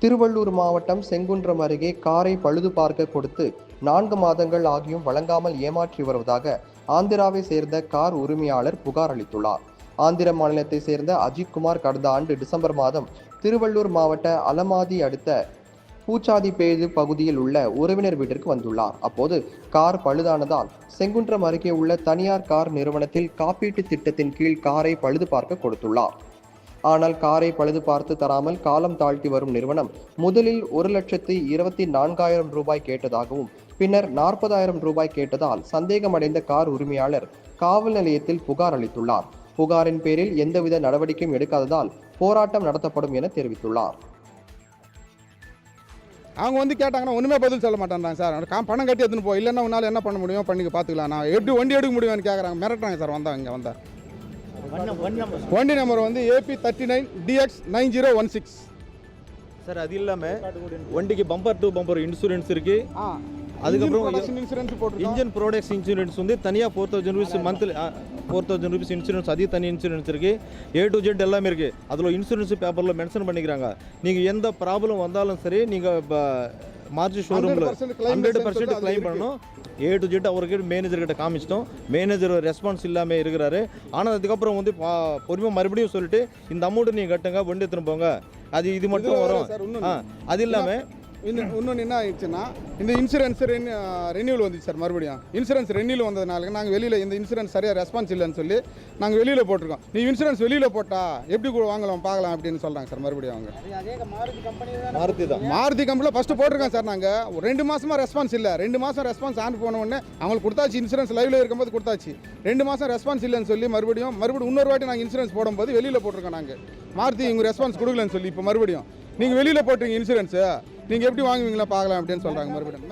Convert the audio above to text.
திருவள்ளூர் மாவட்டம் செங்குன்றம் அருகே காரை பழுது பார்க்க கொடுத்து 4 மாதங்கள் ஆகியும் வழங்காமல் ஏமாற்றி வருவதாக ஆந்திராவை சேர்ந்த கார் உரிமையாளர் புகார் அளித்துள்ளார். ஆந்திர மாநிலத்தை சேர்ந்த அஜித்குமார் கடந்த ஆண்டு டிசம்பர் மாதம் திருவள்ளூர் மாவட்ட அலமாதி அடுத்த பூச்சாதிப்பேது பகுதியில் உள்ள உறவினர் வீட்டிற்கு வந்துள்ளார். அப்போது கார் பழுதானதால் செங்குன்றம் அருகே உள்ள தனியார் கார் நிறுவனத்தில் காப்பீட்டு திட்டத்தின் கீழ் காரை பழுது பார்க்க கொடுத்துள்ளார். ஆனால் காரை பழுது பார்த்து தராமல் காலம் தாழ்த்தி வரும் நிறுவனம் முதலில் 1,24,000 ரூபாய் கேட்டதாகவும் பின்னர் 40,000 ரூபாய் கேட்டதால் சந்தேகமடைந்த கார் உரிமையாளர் காவல் நிலையத்தில் புகார் அளித்துள்ளார். புகாரின் பேரில் எந்தவித நடவடிக்கையும் எடுக்காததால் போராட்டம் நடத்தப்படும் என தெரிவித்துள்ளார். அவங்க வந்து கேட்டாங்கன்னா ஒன்றுமே பதில் சொல்ல மாட்டேன்றாங்க சார். பணம் கட்டி எடுத்துன்னு போய் இல்லைன்னா உன்னால் என்ன பண்ண முடியும் பண்ணி பார்த்துக்கலாம், நான் எப்படி வண்டி எடுக்க முடியும்னு கேட்குறாங்க, மிரட்டுறாங்க சார். இங்கே வந்தால் வண்டி நம்பர் வந்து AP39DX9016 சார். அது இல்லாமல் வண்டிக்கு பம்பர் டு பம்பர் இன்சூரன்ஸ் இருக்குது. அதுக்கப்புறம் இன்சூரன்ஸ் போட்டு இன்ஜின் ப்ராடக்ட்ஸ் இன்சூரன்ஸ் வந்து தனியாக 4,000 ரூபீஸ் மந்த்லி 4,000 ரூபீஸ் இன்சூரன்ஸ், அதே தனி இன்சூரன்ஸ் இருக்குது. A to Z எல்லாமே இருக்குது. அதில் இன்சூரன்ஸ் பேப்பரில் மென்ஷன் பண்ணிக்கிறாங்க. நீங்கள் எந்த ப்ராப்ளம் வந்தாலும் சரி நீங்கள் இப்போ மார்ஜி ஷோரூமில் 100% கிளைம் பண்ணணும். A to Z அவர்கிட்ட மேனேஜர்கிட்ட காமிச்சிட்டோம். மேனேஜர் ரெஸ்பான்ஸ் இல்லாமல் இருக்கிறாரு. ஆனால் அதுக்கப்புறம் வந்து பொறுமையாக மறுபடியும் சொல்லிட்டு இந்த அமௌண்ட்டு நீங்கள் கட்டுங்க, வண்டி எடுத்துன்னு போங்க, அது இது மட்டும் வரும். அது இல்லாமல் இன்னொன்று என்ன ஆயிடுச்சுன்னா, இந்த இன்சூரன்ஸ் ரெனியூவல் வந்துச்சு சார். மறுபடியும் இன்சூரன்ஸ் ரெனியூவல் வந்ததுனால நாங்கள் வெளியில் இந்த இன்சூரன்ஸ் சரியாக ரெஸ்பான்ஸ் இல்லைன்னு சொல்லி நாங்கள் வெளியில் போட்டிருக்கோம். நீ இன்சூரன்ஸ் வெளியில் போட்டால் எப்படி வாங்கலாம் பார்க்கலாம் அப்படின்னு சொல்கிறாங்க சார். மறுபடியும் அவங்க மாருதி கம்பெனியில் ஃபஸ்ட்டு போட்டிருக்கோம் சார். நாங்கள் 2 மாதமாக ரெஸ்பான்ஸ் இல்லை. 2 மாதம் ரெஸ்பான்ஸ் ஆன் போன உடனே அவங்களுக்கு கொடுத்தாச்சு, இன்சூரன்ஸ் லைவில் இருக்கும்போது கொடுத்தாச்சு. 2 மாதம் ரெஸ்பான்ஸ் இல்லைன்னு சொல்லி மறுபடியும் இன்னொரு வாட்டி நாங்கள் இன்சூரன்ஸ் போடும்போது வெளியில் போட்டிருக்கோம். நாங்கள் மாருதி இவங்க ரெஸ்பான்ஸ் கொடுக்கலன்னு சொல்லி இப்போ மறுபடியும் நீங்கள் வெளியில் போட்டுருங்க இன்சூரன்ஸு, நீங்கள் எப்படி வாங்குவீங்களா பார்க்கலாம் அப்படின்னு சொல்கிறாங்க மறுபடியும்.